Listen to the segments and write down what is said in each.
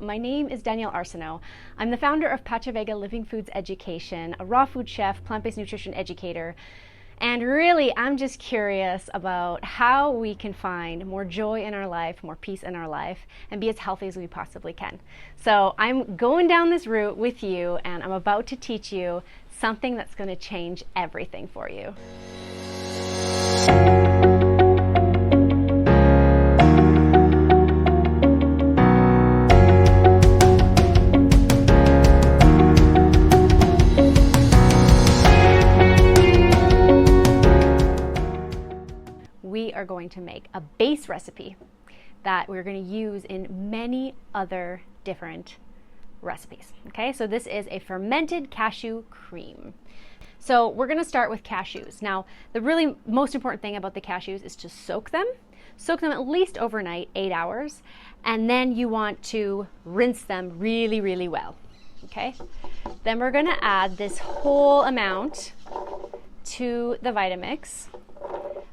My name is Danielle Arsenault. I'm the founder of Pachavega Living Foods Education, a raw food chef, plant-based nutrition educator. And really, I'm just curious about how we can find more joy in our life, more peace in our life, and be as healthy as we possibly can. So I'm going down this route with you, and I'm about to teach you something that's going to change everything for you. We are going to make a base recipe that we're going to use in many other different recipes. Okay, so this is a fermented cashew cream. So we're going to start with cashews. Now, the really most important thing about the cashews is to soak them. Soak them at least overnight, 8 hours, and then you want to rinse them really, really well. Okay, then we're going to add this whole amount to the Vitamix.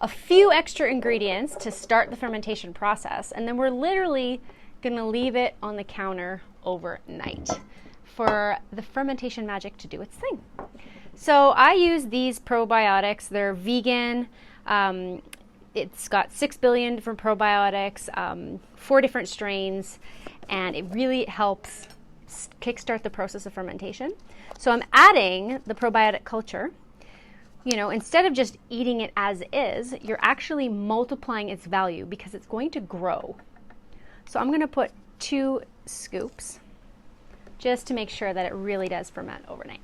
A few extra ingredients to start the fermentation process, and then we're literally going to leave it on the counter overnight for the fermentation magic to do its thing. So I use these probiotics. They're vegan. It's got 6 billion different probiotics, 4 different strains, and it really helps kickstart the process of fermentation. So I'm adding the probiotic culture. You know, instead of just eating it as is, you're actually multiplying its value because it's going to grow. So I'm going to put 2 scoops just to make sure that it really does ferment overnight.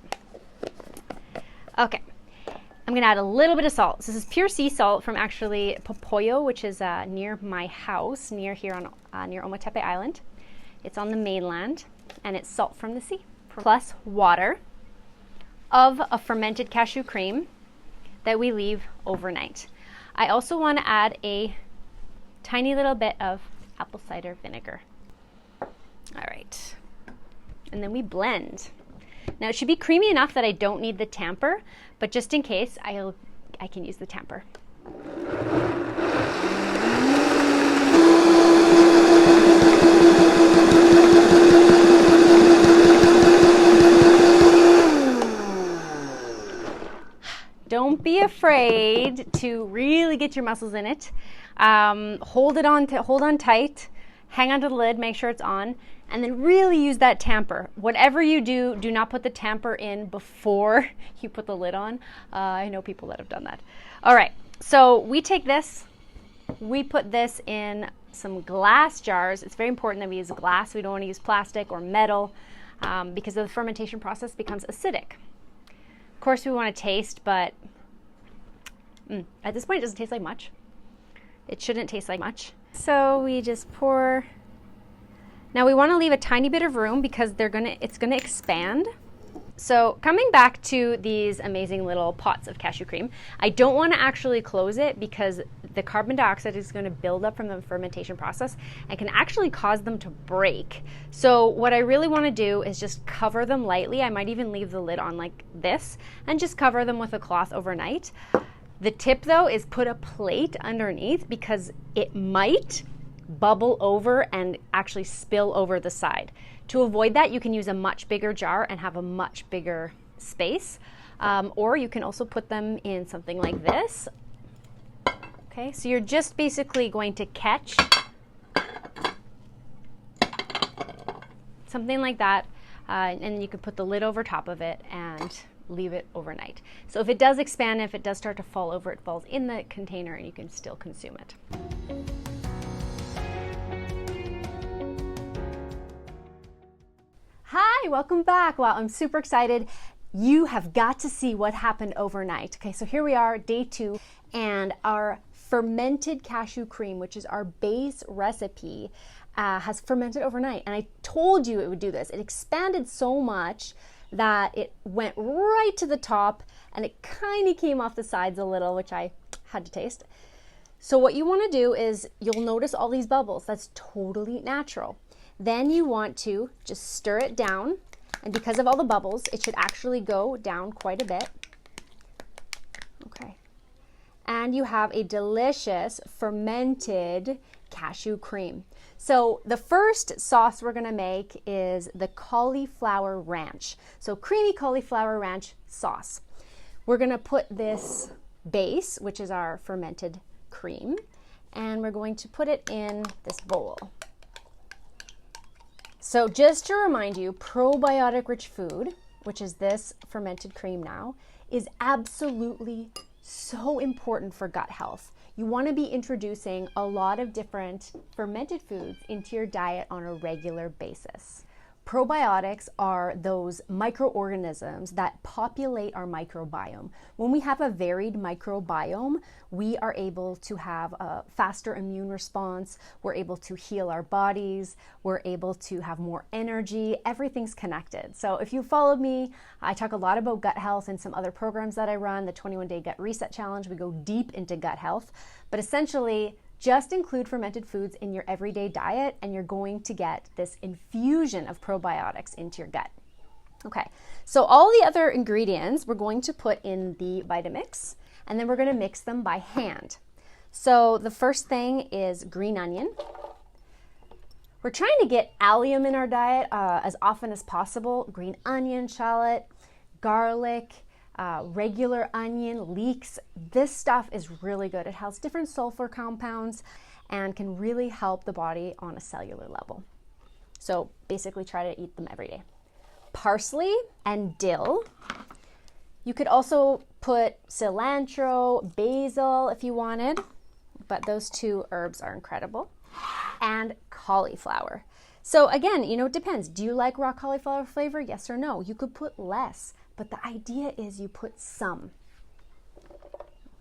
Okay, I'm going to add a little bit of salt. This is pure sea salt from actually Popoyo, which is near my house, near here on near Ometepe Island. It's on the mainland, and it's salt from the sea. Plus water of a fermented cashew cream that we leave overnight. I also want to add a tiny little bit of apple cider vinegar. All right, and then we blend. Now it should be creamy enough that I don't need the tamper, but just in case, I can use the tamper. Don't be afraid to really get your muscles in it. Hold on tight, hang onto the lid, make sure it's on, and then really use that tamper. Whatever you do, do not put the tamper in before you put the lid on. I know people that have done that. All right, so we take this, we put this in some glass jars. It's very important that we use glass. We don't want to use plastic or metal because the fermentation process becomes acidic. Of course, we want to taste, but at this point, it doesn't taste like much. It shouldn't taste like much. So we just pour. Now we want to leave a tiny bit of room because it's gonna expand. So coming back to these amazing little pots of cashew cream, I don't want to actually close it because the carbon dioxide is going to build up from the fermentation process and can actually cause them to break. So what I really want to do is just cover them lightly. I might even leave the lid on like this and just cover them with a cloth overnight. The tip though is put a plate underneath because it might bubble over and actually spill over the side. To avoid that, you can use a much bigger jar and have a much bigger space. Or you can also put them in something like this. Okay, so you're just basically going to catch something like that, and you can put the lid over top of it and leave it overnight. So if it does expand, if it does start to fall over, it falls in the container and you can still consume it. Hi, welcome back. Wow, I'm super excited. You have got to see what happened overnight. Okay, so here we are, day 2, and our fermented cashew cream, which is our base recipe, has fermented overnight. And I told you it would do this. It expanded so much that it went right to the top and it kind of came off the sides a little, which I had to taste. So what you want to do is you'll notice all these bubbles. That's totally natural. Then you want to just stir it down, and because of all the bubbles, it should actually go down quite a bit. Okay. And you have a delicious fermented cashew cream. So the first sauce we're gonna make is the cauliflower ranch. So creamy cauliflower ranch sauce. We're gonna put this base, which is our fermented cream, and we're going to put it in this bowl. So just to remind you, probiotic rich food, which is this fermented cream now, is absolutely so important for gut health. You want to be introducing a lot of different fermented foods into your diet on a regular basis. Probiotics are those microorganisms that populate our microbiome. When we have a varied microbiome, we are able to have a faster immune response, we're able to heal our bodies, we're able to have more energy, everything's connected. So if you followed me, I talk a lot about gut health in some other programs that I run, the 21-Day Gut Reset Challenge, we go deep into gut health, but essentially, just include fermented foods in your everyday diet and you're going to get this infusion of probiotics into your gut. Okay, so all the other ingredients we're going to put in the Vitamix and then we're going to mix them by hand. So the first thing is green onion. We're trying to get allium in our diet as often as possible. Green onion, shallot, garlic, regular onion, leeks. This stuff is really good. It has different sulfur compounds and can really help the body on a cellular level. So basically try to eat them every day. Parsley and dill. You could also put cilantro, basil if you wanted, but those two herbs are incredible. And cauliflower. So again, it depends. Do you like raw cauliflower flavor? Yes or no? You could put less. But the idea is you put some.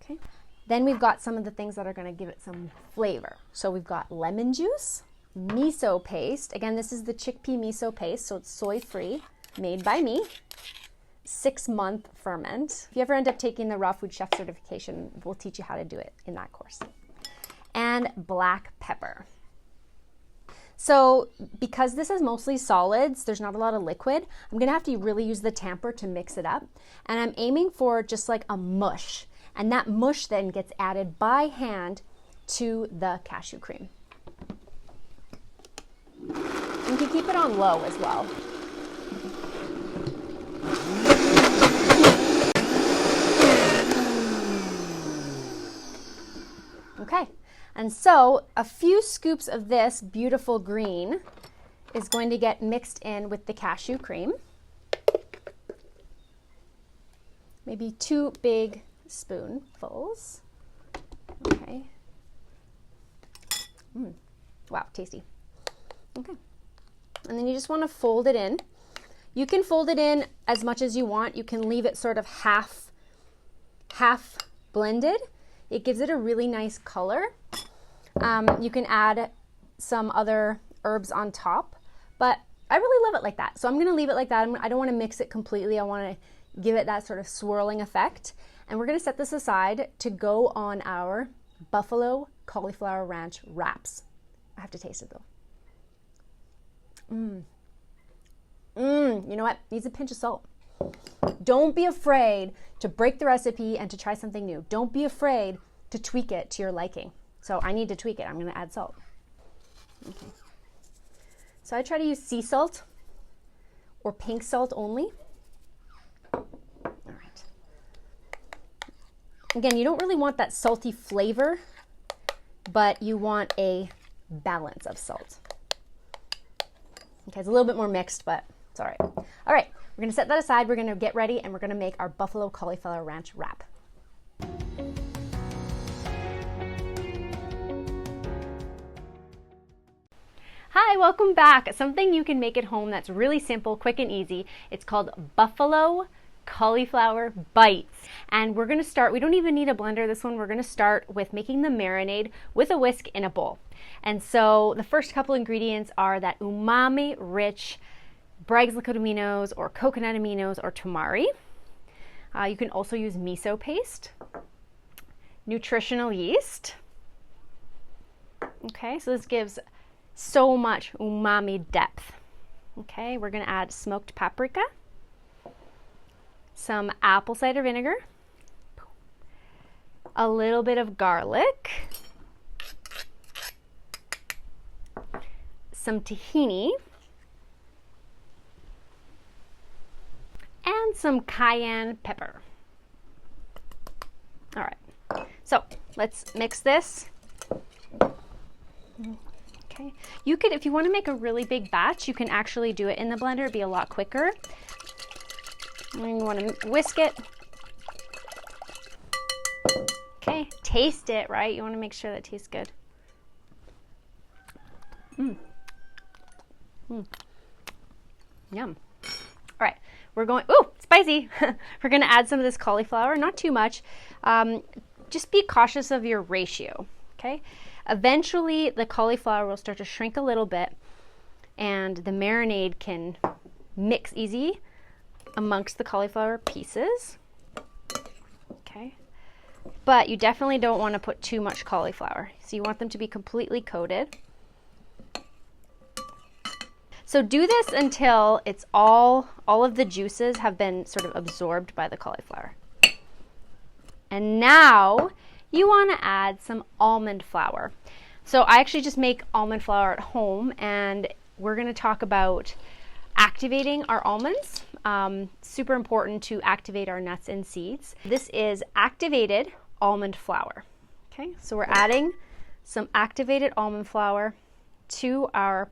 Okay. Then we've got some of the things that are going to give it some flavor. So we've got lemon juice, miso paste. Again, this is the chickpea miso paste, so it's soy-free, made by me. 6-month ferment. If you ever end up taking the Raw Food Chef certification, we'll teach you how to do it in that course. And black pepper. So because this is mostly solids, there's not a lot of liquid, I'm gonna have to really use the tamper to mix it up. And I'm aiming for just like a mush. And that mush then gets added by hand to the cashew cream. You can keep it on low as well. Okay. And so a few scoops of this beautiful green is going to get mixed in with the cashew cream. Maybe 2 big spoonfuls. Okay. Wow, tasty. Okay. And then you just want to fold it in. You can fold it in as much as you want. You can leave it sort of half blended. It gives it a really nice color. You can add some other herbs on top, but I really love it like that. So I'm going to leave it like that. I don't want to mix it completely. I want to give it that sort of swirling effect. And we're going to set this aside to go on our Buffalo Cauliflower Ranch wraps. I have to taste it though. You know what? Needs a pinch of salt. Don't be afraid to break the recipe and to try something new. Don't be afraid to tweak it to your liking. So I need to tweak it. I'm going to add salt. Okay. So I try to use sea salt or pink salt only. All right. Again, you don't really want that salty flavor, but you want a balance of salt. Okay, it's a little bit more mixed, but it's all right. All right, we're going to set that aside. We're going to get ready and we're going to make our Buffalo Cauliflower Ranch wrap. Hi, welcome back. Something you can make at home that's really simple, quick, and easy. It's called Buffalo Cauliflower Bites. And we're gonna start, we don't even need a blender this one, we're gonna start with making the marinade with a whisk in a bowl. And so the first couple ingredients are that umami-rich Bragg's liquid aminos or coconut aminos or tamari. You can also use miso paste, nutritional yeast. Okay, so this gives so much umami depth. Okay, we're going to add smoked paprika, some apple cider vinegar, a little bit of garlic, some tahini, and some cayenne pepper. All right, so let's mix this. Okay, you could, if you want to make a really big batch, you can actually do it in the blender. It'd be a lot quicker. And you want to whisk it. Okay, taste it, right? You want to make sure that it tastes good. Yum. All right, we're going, ooh, spicy. We're going to add some of this cauliflower, not too much. Just be cautious of your ratio, okay? Eventually, the cauliflower will start to shrink a little bit, and the marinade can mix easy amongst the cauliflower pieces, okay? But you definitely don't want to put too much cauliflower. So you want them to be completely coated. So do this until it's all of the juices have been sort of absorbed by the cauliflower. And now you want to add some almond flour. So I actually just make almond flour at home, and we're going to talk about activating our almonds. Super important to activate our nuts and seeds. This is activated almond flour. Okay, so we're adding some activated almond flour to our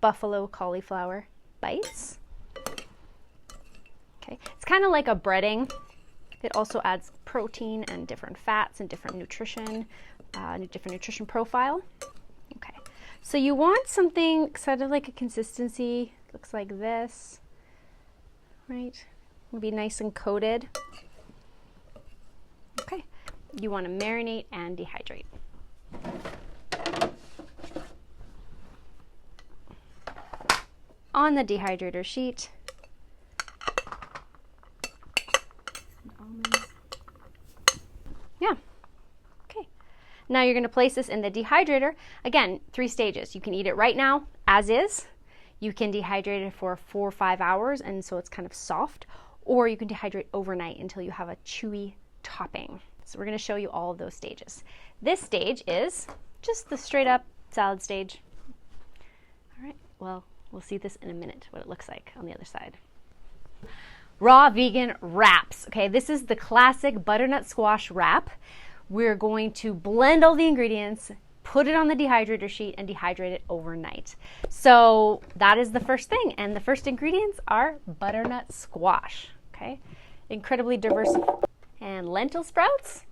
buffalo cauliflower bites. Okay, it's kind of like a breading. It also adds protein and different fats and different nutrition profile. Okay, so you want something sort of like a consistency, looks like this, right? It'll be nice and coated. Okay, you want to marinate and dehydrate. On the dehydrator sheet, almonds. Yeah. Okay. Now you're going to place this in the dehydrator. Again, 3 stages. You can eat it right now, as is. You can dehydrate it for 4 or 5 hours, and so it's kind of soft. Or you can dehydrate overnight until you have a chewy topping. So we're going to show you all of those stages. This stage is just the straight up salad stage. All right. Well, we'll see this in a minute, what it looks like on the other side. Raw vegan wraps. Okay, this is the classic butternut squash wrap. We're going to blend all the ingredients, put it on the dehydrator sheet, and dehydrate it overnight. So that is the first thing, and the first ingredients are butternut squash. Okay, incredibly diverse, and lentil sprouts.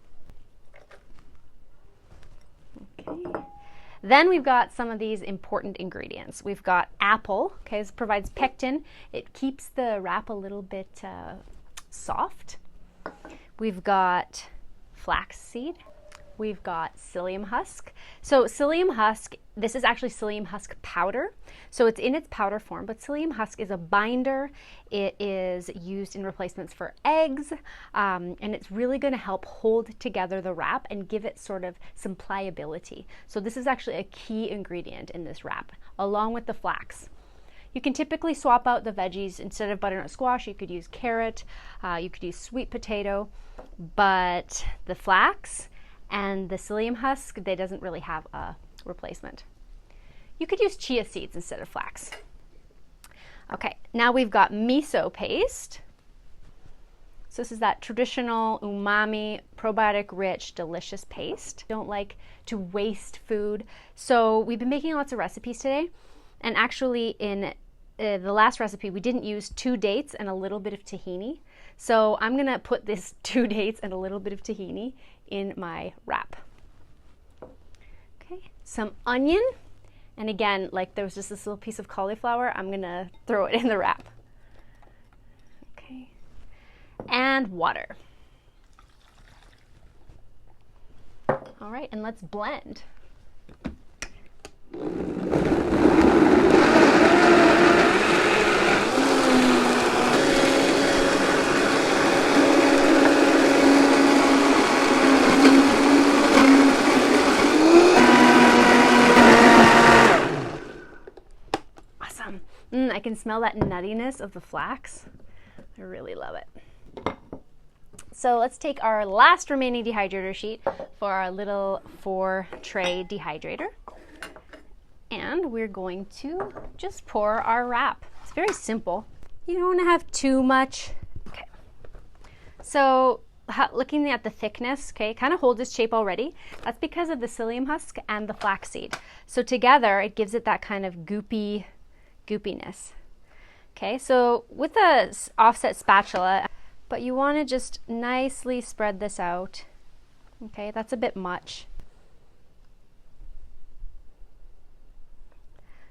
Okay. Then we've got some of these important ingredients. We've got apple, okay, this provides pectin. It keeps the wrap a little bit soft. We've got flaxseed. We've got psyllium husk. So psyllium husk, this is actually psyllium husk powder. So it's in its powder form, but psyllium husk is a binder. It is used in replacements for eggs, and it's really going to help hold together the wrap and give it sort of some pliability. So this is actually a key ingredient in this wrap, along with the flax. You can typically swap out the veggies. Instead of butternut squash, you could use carrot, you could use sweet potato, but the flax and the psyllium husk, they doesn't really have a replacement. You could use chia seeds instead of flax. Okay, now we've got miso paste. So this is that traditional umami, probiotic rich, delicious paste. Don't like to waste food. So we've been making lots of recipes today. And actually in the last recipe, we didn't use 2 dates and a little bit of tahini. So I'm gonna put this 2 dates and a little bit of tahini in my wrap. Okay, some onion. And again, like there was just this little piece of cauliflower, I'm gonna throw it in the wrap. Okay, and water. All right, and let's blend. I can smell that nuttiness of the flax. I really love it. So let's take our last remaining dehydrator sheet for our little 4-tray dehydrator. And we're going to just pour our wrap. It's very simple. You don't want to have too much. Okay. So looking at the thickness, okay, kind of holds its shape already. That's because of the psyllium husk and the flaxseed. So together it gives it that kind of goopiness. Okay, so with a offset spatula, but you want to just nicely spread this out. Okay, that's a bit much.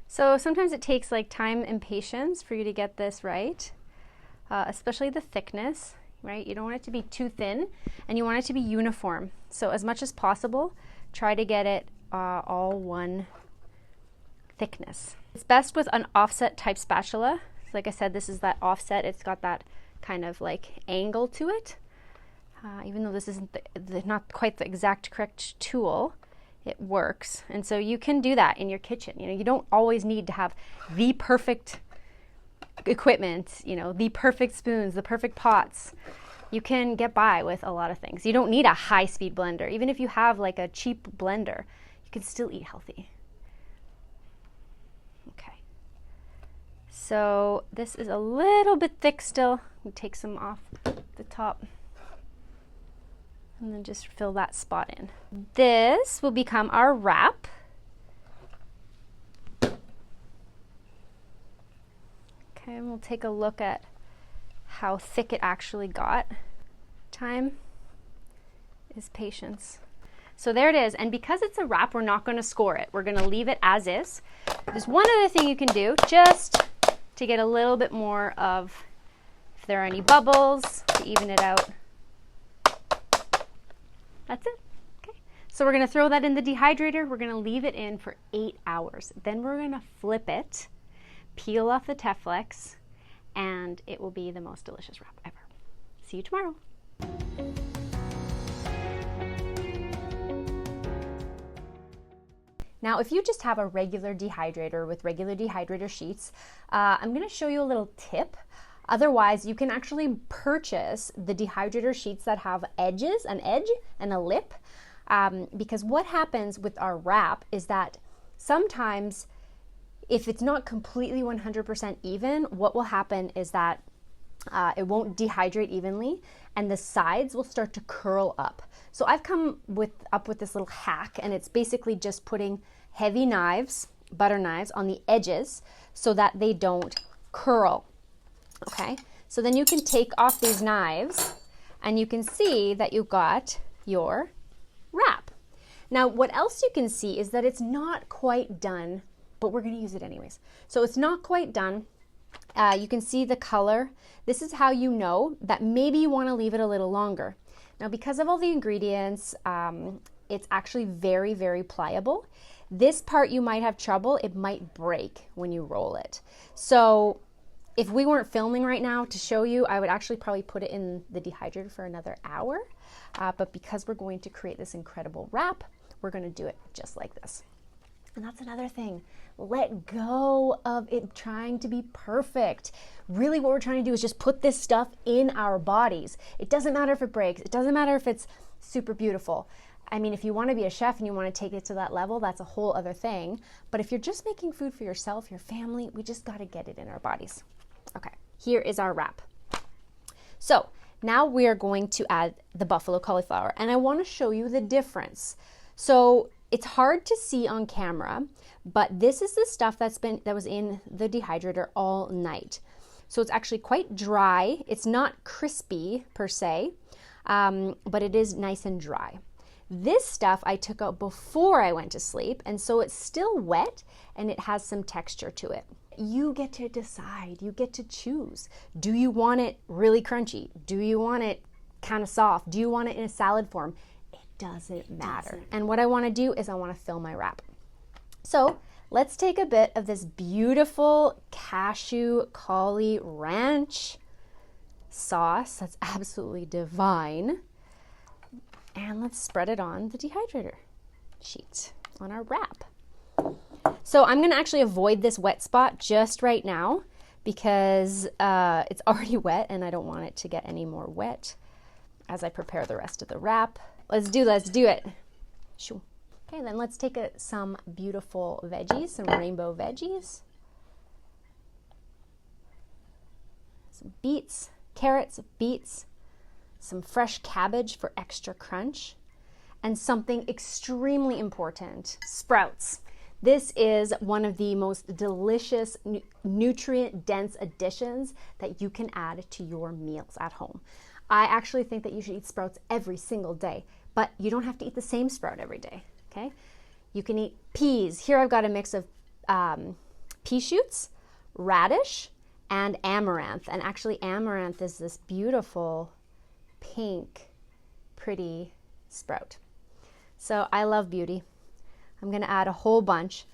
So sometimes it takes like time and patience for you to get this right, especially the thickness, right? You don't want it to be too thin and you want it to be uniform. So as much as possible, try to get it all one thickness. It's best with an offset type spatula. Like I said, this is that offset. It's got that kind of like angle to it. Even though this isn't not quite the exact correct tool, it works. And so you can do that in your kitchen. You know, you don't always need to have the perfect equipment, you know, the perfect spoons, the perfect pots. You can get by with a lot of things. You don't need a high-speed blender. Even if you have like a cheap blender, you can still eat healthy. Okay. So this is a little bit thick still. We take some off the top. And then just fill that spot in. This will become our wrap. Okay, and we'll take a look at how thick it actually got. Time is patience. So there it is, and because it's a wrap, we're not going to score it. We're going to leave it as is. There's one other thing you can do, just to get a little bit more of, if there are any bubbles, to even it out. That's it. Okay. So we're going to throw that in the dehydrator. We're going to leave it in for 8 hours. Then we're going to flip it, peel off the Teflex, and it will be the most delicious wrap ever. See you tomorrow. Now, if you just have a regular dehydrator with regular dehydrator sheets, I'm going to show you a little tip. Otherwise, you can actually purchase the dehydrator sheets that have edges, an edge and a lip, because what happens with our wrap is that sometimes if it's not completely 100% even, what will happen is that it won't dehydrate evenly and the sides will start to curl up. So I've come up with this little hack, and it's basically just putting heavy knives, butter knives, on the edges so that they don't curl. Okay, so then you can take off these knives and you can see that you've got your wrap. Now, what else you can see is that it's not quite done, but we're going to use it anyways. So it's not quite done. You can see the color. This is how you know that maybe you want to leave it a little longer. Now, because of all the ingredients, it's actually very, very pliable. This part you might have trouble. It might break when you roll it. So if we weren't filming right now to show you, I would actually probably put it in the dehydrator for another hour. But because we're going to create this incredible wrap, we're going to do it just like this. And that's another thing. Let go of it trying to be perfect. Really what we're trying to do is just put this stuff in our bodies. It doesn't matter if it breaks. It doesn't matter if it's super beautiful. I mean, if you want to be a chef and you want to take it to that level, that's a whole other thing. But if you're just making food for yourself, your family, we just got to get it in our bodies. Okay, here is our wrap. So now we are going to add the buffalo cauliflower, and I want to show you the difference. So it's hard to see on camera, but this is the stuff that was in the dehydrator all night. So it's actually quite dry. It's not crispy per se, but it is nice and dry. This stuff I took out before I went to sleep, and so it's still wet and it has some texture to it. You get to decide, you get to choose. Do you want it really crunchy? Do you want it kind of soft? Do you want it in a salad form? It doesn't matter. And what I want to do is I want to fill my wrap. So let's take a bit of this beautiful cashew cauli ranch sauce. That's absolutely divine. And let's spread it on the dehydrator sheet on our wrap. So I'm going to actually avoid this wet spot just right now because it's already wet and I don't want it to get any more wet as I prepare the rest of the wrap. Let's do it. Shoo. Okay, then let's take some beautiful veggies, some rainbow veggies. Some beets, carrots, beets, some fresh cabbage for extra crunch, and something extremely important, sprouts. This is one of the most delicious, nutrient-dense additions that you can add to your meals at home. I actually think that you should eat sprouts every single day, but you don't have to eat the same sprout every day, okay? You can eat peas. Here I've got a mix of pea shoots, radish, and amaranth. And actually amaranth is this beautiful, pink, pretty sprout. So I love beauty. I'm gonna add a whole bunch.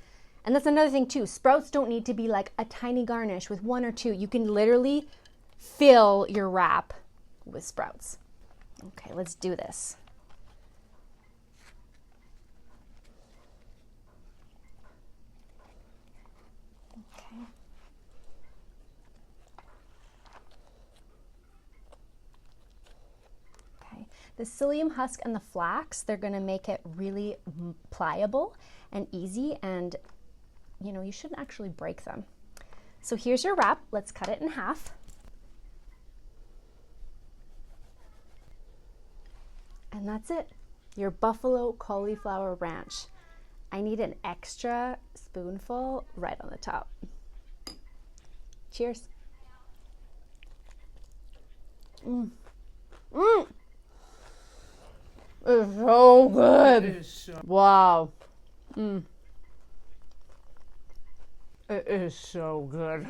And that's another thing too, sprouts don't need to be like a tiny garnish with one or two. You can literally fill your wrap with sprouts. Okay, let's do this. Okay. Okay. The psyllium husk and the flax, they're gonna make it really pliable and easy, and you know, you shouldn't actually break them. So here's your wrap. Let's cut it in half. And that's it, your Buffalo Cauliflower Ranch. I need an extra spoonful right on the top. Cheers. Mmm. Mmm. It's so good. It is so Wow. Mmm. It is so good.